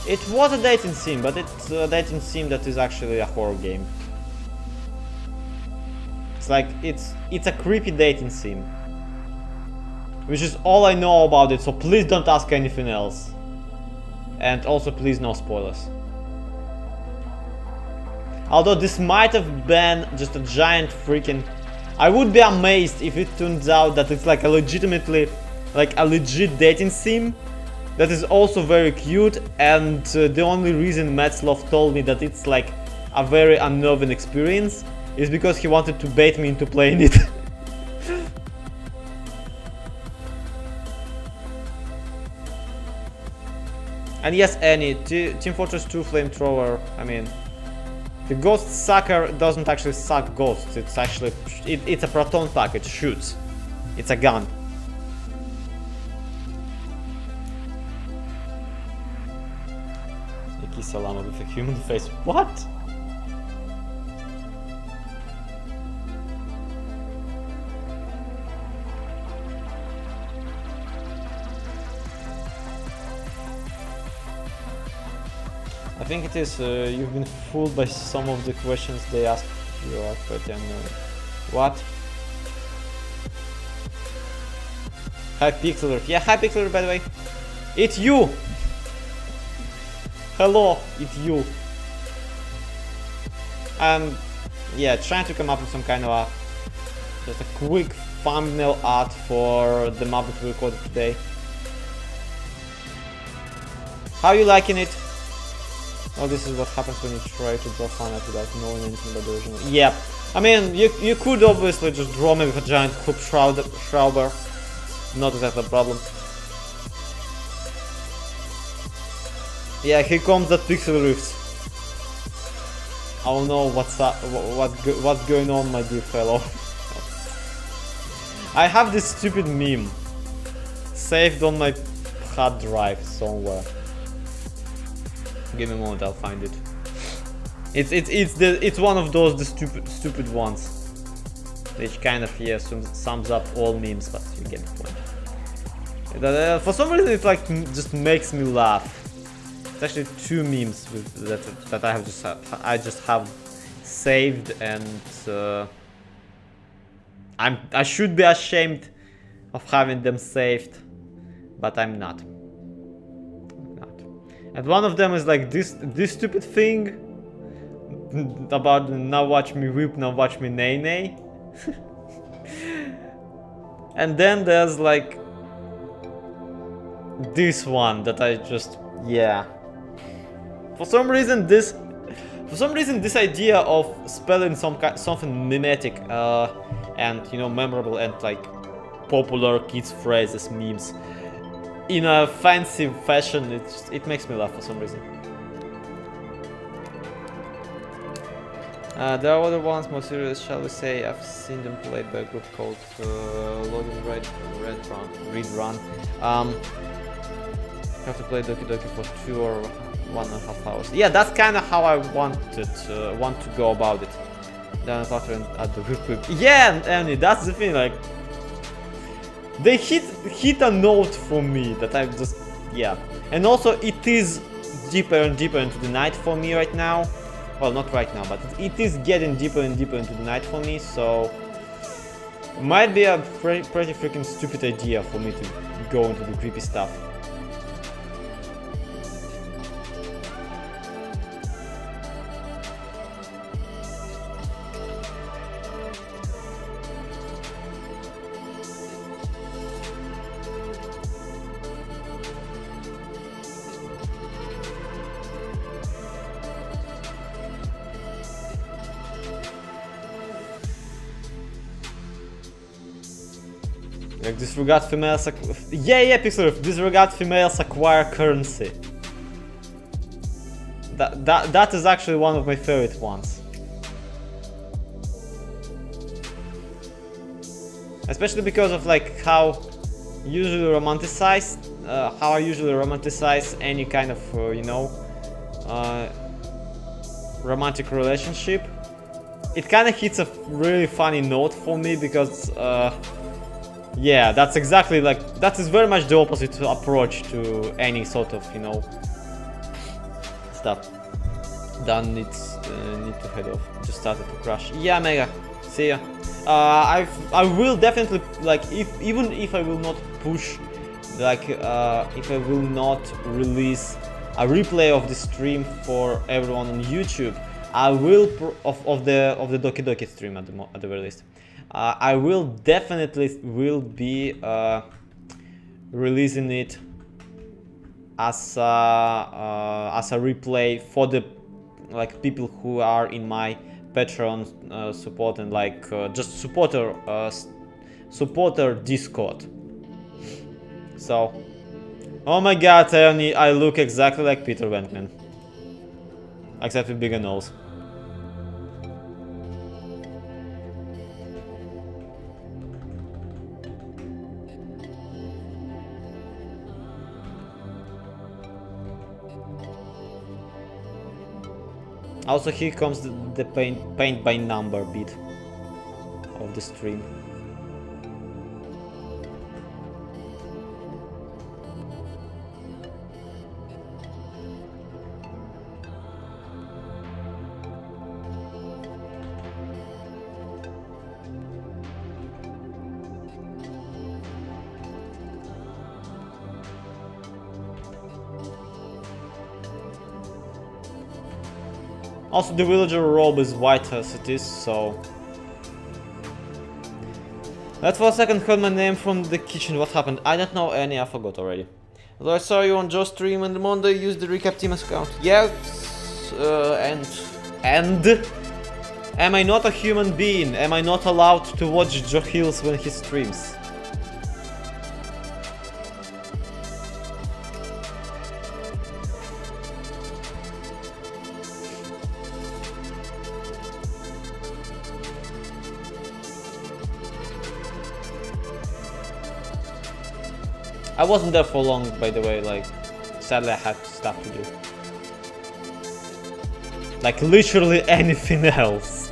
It was a dating sim, but it's a dating sim that is actually a horror game. It's like, it's a creepy dating sim. Which is all I know about it, so please don't ask anything else. And also, please, no spoilers. Although this might have been just a giant freaking... I would be amazed if it turns out that it's like a legitimately, like a legit dating sim that is also very cute, and the only reason Metzloff told me that it's like a very unnerving experience is because he wanted to bait me into playing it. And yes, Annie, Team Fortress 2 Flamethrower, I mean, the Ghost Sucker doesn't actually suck ghosts, it's actually, it's a proton pack, it shoots. It's a gun. Iki Salama with a human face, what? I think it is, you've been fooled by some of the questions they asked. You are pretty unknown. What? Hi Pixeler. Yeah, hi Pixeler, by the way. It's you! Hello, it's you. Yeah, trying to come up with some kind of a... just a quick thumbnail art for the map that we recorded today. How are you liking it? Oh, this is what happens when you try to draw Fanat without knowing anything about the original. Yep. I mean, you could obviously just draw me with a giant hoop Schrauber. Not exactly a problem. Yeah, here comes that pixel rifts. I don't know what's going on, my dear fellow. I have this stupid meme saved on my hard drive somewhere. Give me a moment, I'll find it. It's one of those stupid ones, which kind of sums up all memes, but you get the point. For some reason, it like just makes me laugh. It's actually two memes that I just have saved, and I should be ashamed of having them saved, but I'm not. And one of them is like this stupid thing about now watch me whip, now watch me nay nay. And then there's like this one that I just, yeah. For some reason this idea of spelling something mimetic and, you know, memorable and like popular kids phrases, memes, in a fancy fashion, it makes me laugh for some reason. There are other ones more serious, shall we say. I've seen them played by a group called Loading Read Run. You have to play Doki Doki for 2 or 1.5 hours. Yeah, that's kind of how I want to go about it. Then at the whip. Yeah, and that's the thing, like. They hit a note for me that I just, yeah. And also it is deeper and deeper into the night for me right now. Well, not right now, but it is getting deeper and deeper into the night for me, so it might be a pretty freaking stupid idea for me to go into the creepy stuff. Like disregard females. Yeah, Pixel. Disregard females acquire currency. That is actually one of my favorite ones. Especially because of like how I usually romanticize any kind of you know, romantic relationship. It kind of hits a really funny note for me because yeah, that's exactly like, that is very much the opposite approach to any sort of, you know, stuff. Done needs need to head off. Just started to crash. Yeah, Mega. See ya. I will definitely, like, even if I will not push, like if I will not release a replay of the stream for everyone on YouTube, I will of the Doki Doki stream at the very least. I will definitely be releasing it as a replay for the like people who are in my Patreon support and like just supporter Discord. So, oh my god, I look exactly like Peter Venkman, except with bigger nose. Also, here comes the paint by number bit of the stream. Also, the villager robe is white as it is, so... That for a second heard my name from the kitchen. What happened? I don't know any, I forgot already. Although I saw you on Joe's stream and Monday used the recap team account. Yes, and... Am I not a human being? Am I not allowed to watch Joe Hills when he streams? I wasn't there for long, by the way, like, sadly I had stuff to do. Like, literally anything else.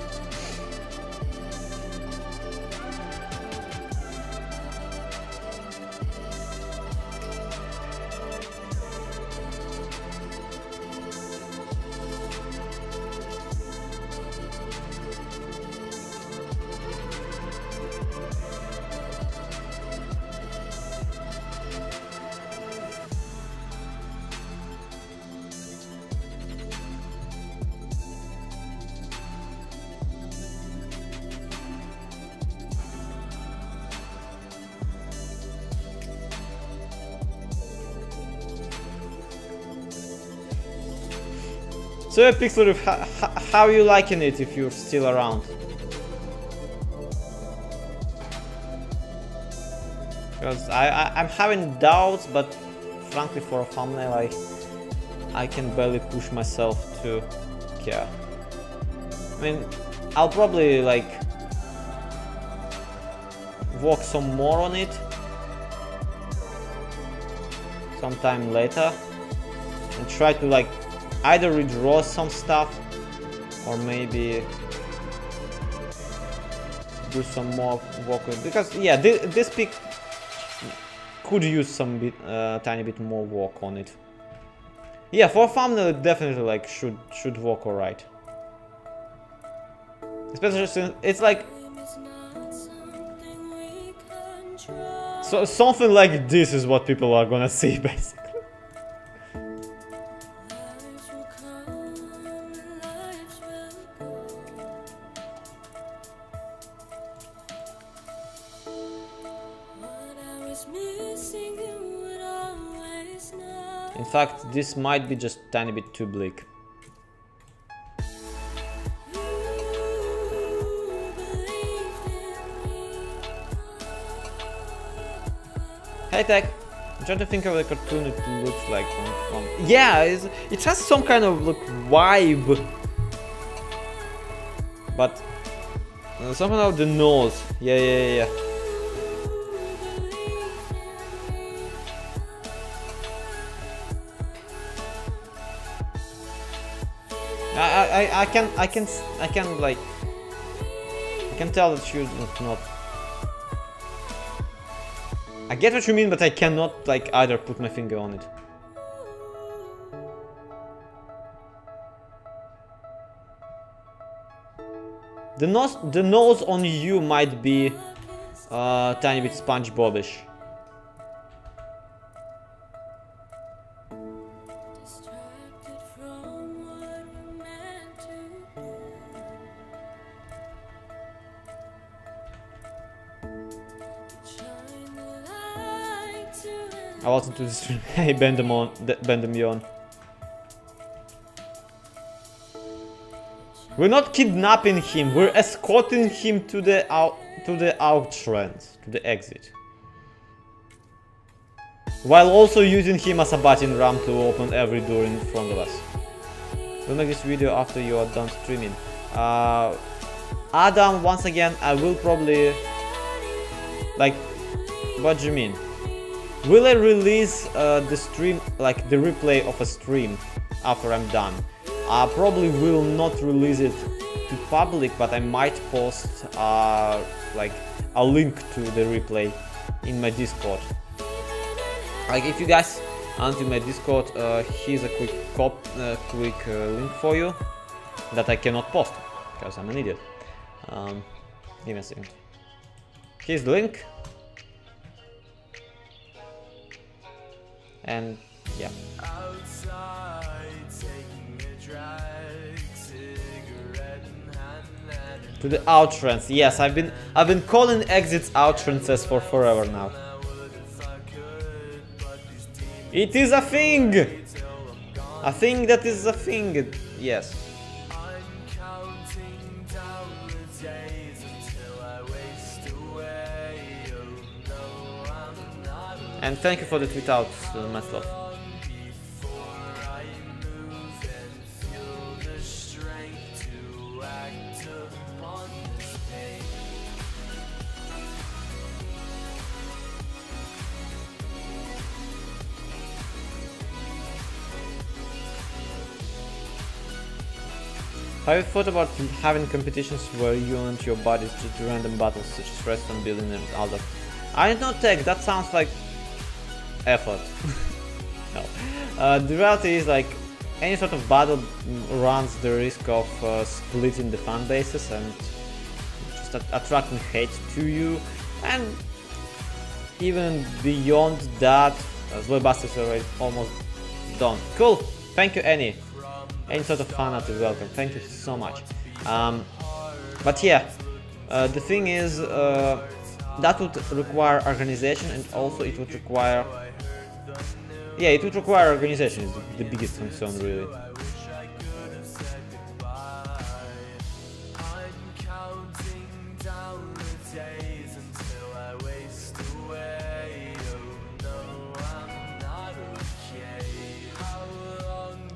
So Pixel, how are you liking it if you're still around? Because I'm having doubts, but frankly for a thumbnail I can barely push myself to care. I mean, I'll probably like work some more on it sometime later and try to like either redraw some stuff or maybe do some more work with, because yeah, this pic could use some bit, tiny bit more work on it. Yeah, for a thumbnail it definitely like should work alright. Especially since it's like so something like this is what people are gonna see basically. In fact, this might be just a tiny bit too bleak. Hey Tech, I'm trying to think of the cartoon it looks like from... Yeah, it has some kind of look vibe. But somehow the nose, yeah. I can tell that she's not. I get what you mean, but I cannot like either put my finger on it. The nose on you might be a tiny bit SpongeBobish. I wasn't to the stream. Hey, Bendemon. We're not kidnapping him. We're escorting him to the entrance, to the exit, while also using him as a battering ram to open every door in front of us. We'll make this video after you are done streaming. Adam, once again, I will probably... Like, what do you mean? Will I release the stream, like the replay of a stream after I'm done? I probably will not release it to public, but I might post like a link to the replay in my Discord. Like, if you guys aren't in my Discord, here's a quick link for you that I cannot post because I'm an idiot. Give me a second. Here's the link. And yeah. To the outrance. Yes, I've been calling exits outrances for forever now. It is a thing! A thing that is a thing, yes. And thank you for the tweet out, myself. Have you thought about having competitions where you and your buddies to random battles such as restaurant building and all that? I did not take, that sounds like effort. No. The reality is, like, any sort of battle runs the risk of splitting the fan bases and just attracting hate to you, and even beyond that, Zoebusters are almost done. Cool, thank you, Annie. Any sort of fan art is welcome, thank you so much. But yeah, the thing is, that would require organization, and also it would require... Yeah, it would require organization, is the biggest concern, really.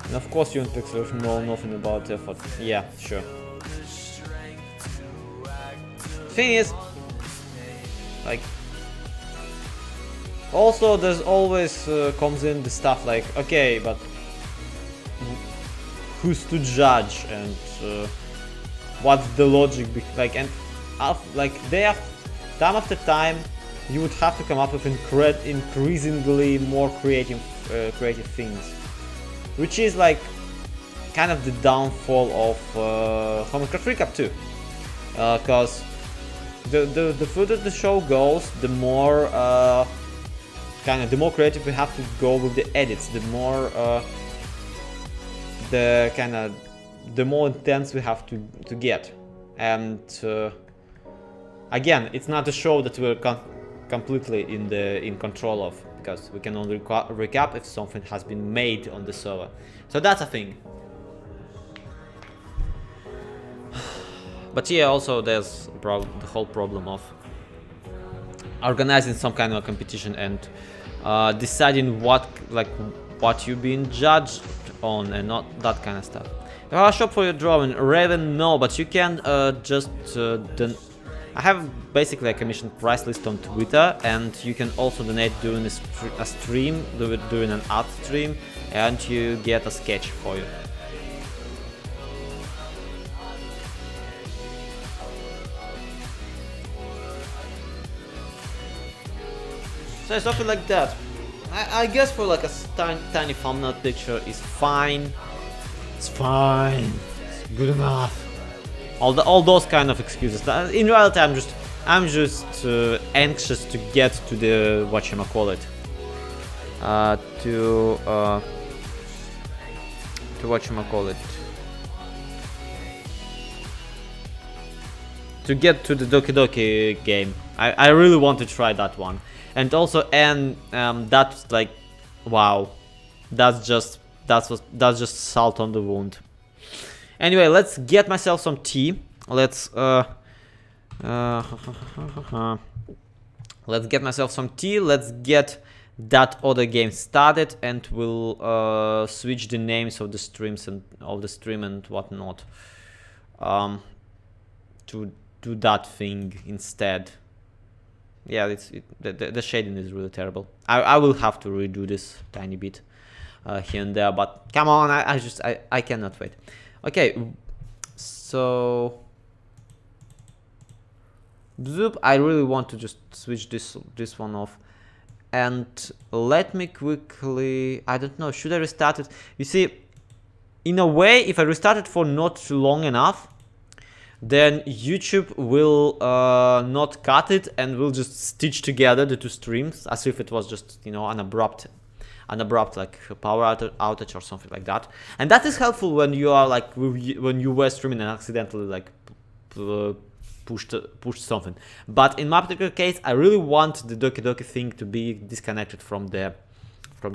And of course you and Pixel know nothing about effort. Yeah, sure. Thing is, like, also there's always comes in the stuff like, okay, but who's to judge, and what's the logic, like, and like time after time you would have to come up with increasingly more creative things, which is like kind of the downfall of Homecraft Recap too, because the further the show goes, the more the more creative we have to go with the edits, the more the more intense we have to get. And again, it's not a show that we're completely in control of, because we can only recap if something has been made on the server. So that's a thing. But yeah, also there's the whole problem of organizing some kind of a competition and deciding what you're being judged on and not that kind of stuff. Do I have a shop for your drawing? Raven, no, but you can just I have basically a commissioned price list on Twitter, and you can also donate during a stream, during an art stream, and you get a sketch for you. So something like that. I guess for like a tiny thumbnail picture is fine. It's fine. It's good enough. All those kind of excuses. In reality, I'm just anxious to get to the whatchamacallit. To whatchamacallit. to get to the Doki Doki game. I really want to try that one. And also, that's like, wow, that's just salt on the wound. Anyway, let's get myself some tea. Let's let's get myself some tea. Let's get that other game started, and we'll switch the names of the streams and of the stream and whatnot to do that thing instead. Yeah, the shading is really terrible. I will have to redo this tiny bit here and there, but come on, I cannot wait. Okay, so zoop, I really want to just switch this one off. And let me quickly, I don't know, should I restart it? You see, in a way, if I restart it for not long enough, then YouTube will not cut it and will just stitch together the two streams as if it was just, you know, an abrupt like power outage or something like that. And that is helpful when you are like, when you were streaming and accidentally like pushed something. But in my particular case, I really want the Doki Doki thing to be disconnected from the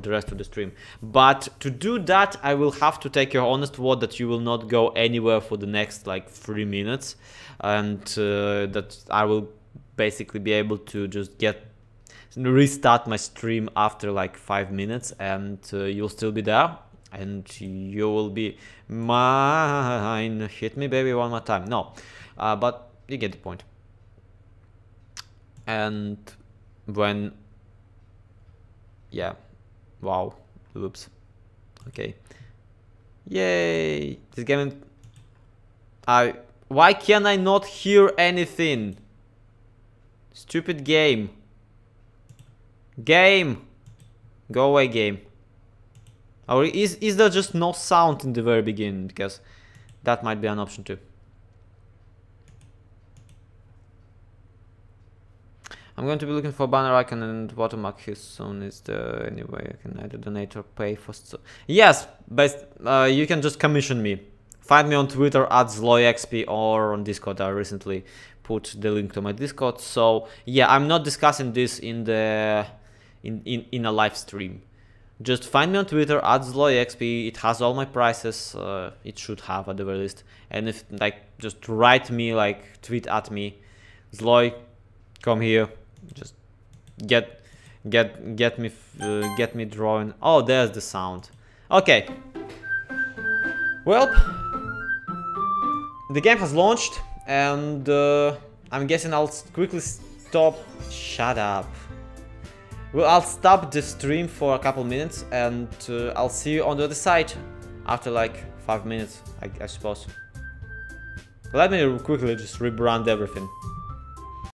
rest of the stream. But to do that, I will have to take your honest word that you will not go anywhere for the next like 3 minutes, and that I will basically be able to just restart my stream after like 5 minutes, and you'll still be there, and you will be mine. Hit me, baby, one more time. No, but you get the point. And when, yeah, wow, oops, okay, yay, this game, why can I not hear anything? Stupid game, go away, game. Or is there just no sound in the very beginning? Because that might be an option too. I'm going to be looking for a banner icon and watermark his soon. Is there any way I can either donate or pay for yes, but you can just commission me. Find me on Twitter at ZloyXP or on Discord. I recently put the link to my Discord. So yeah, I'm not discussing this in a live stream. Just find me on Twitter at ZloyXP. It has all my prices. It should have at the very least. And if like, just write me, like tweet at me, Zloy, come here. Just get me drawing. Oh, there's the sound. Okay. Well, the game has launched, and I'm guessing I'll quickly stop. Shut up. Well, I'll stop the stream for a couple minutes, and I'll see you on the other side after like 5 minutes, I suppose. Let me quickly just rebrand everything.